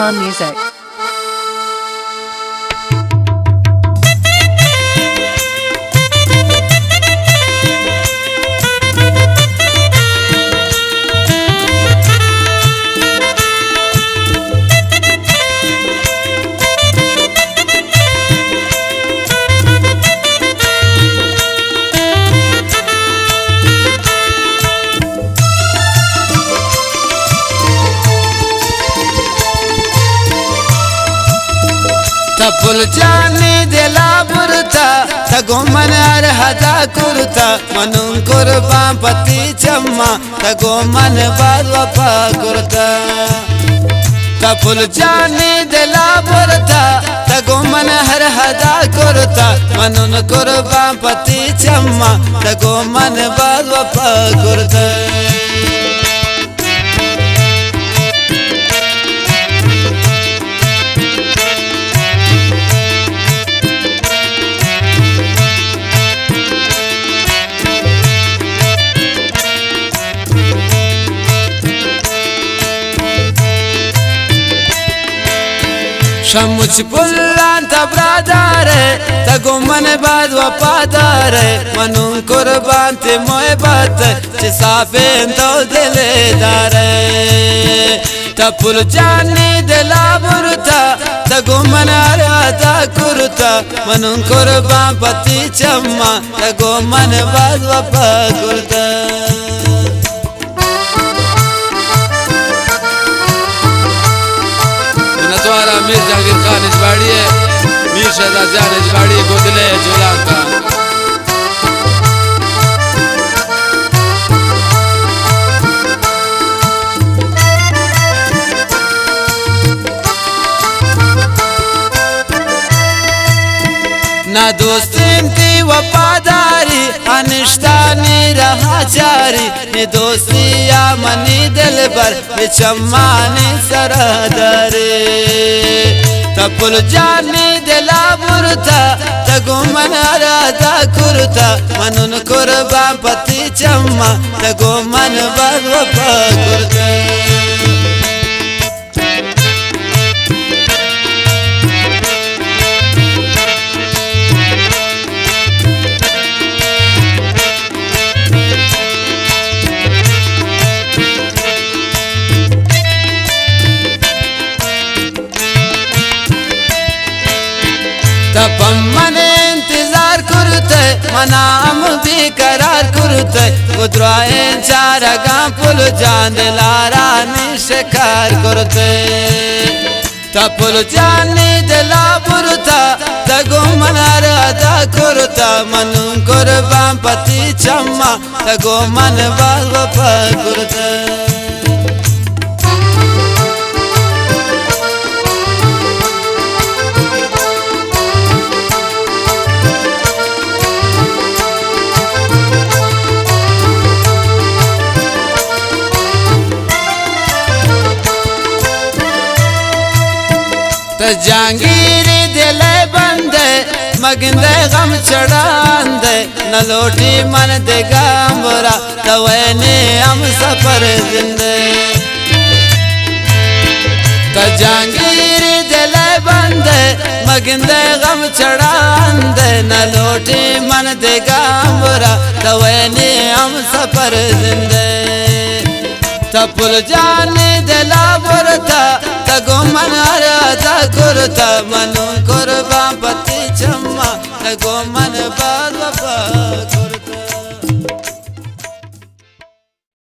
Khan Music. तपुल जानी दिला बुरता तगो मन हदा कुरता मनु कुर्बा पति चम्मा तगो मन बापा कुरता तपुल जानी दिला बुरता तगो मन हदा कुरता मनु कुर्बा पति चम्मा तगो मन बापा कुरता शमुच पुल्लान तबरादार तगो मन बाद वफादार मनु कुर्बान ते मोहब्बत चिसाफे तो दिलेदार तपुल जानी दिला बुरता तगो मन राधा कुरता मनु कुर्बान पति चम्मा तगो मन बाद वफा कुरता मीर जागीर खान इजवाड़ी है, मीर शहजाद जान इजवाड़ी गोदले जुलान का ना दोस्ती की वफादारी अनिश्तानी रहा जारी ने दोस्तिया मनी दिल पर चम्मानी सरदारे तपुल जानी दिला बुरता तगो मन राधा कुरता मनुन कुर्बा पति चम्मा तगो मन वफा कुरता तपम मन इंतजार करते मनाम भी करार करते कुदराए चार पुल जान दिलारा निशकार करते तपुल जानी दिला बुरता तगो मन राधा कुरता मनु कुर्बा पति चम्मा तगो मन वफा कुरता जहांगीर दिल बंदे मगिंदे गम चढ़ांदे न लोटी मन दे गांबरा तवैने हम सफर जिंदे जहांगीर दिल बंदे मगिंदे गम चढ़ांदे न लोटी मन दे गांबरा तवैने हम सफर जिंदे तपुल जानी दिला बुरता तगो मन राधा कुरता मनु कुर्बा पति चम्मा तगो मन बाद वफा कुरता।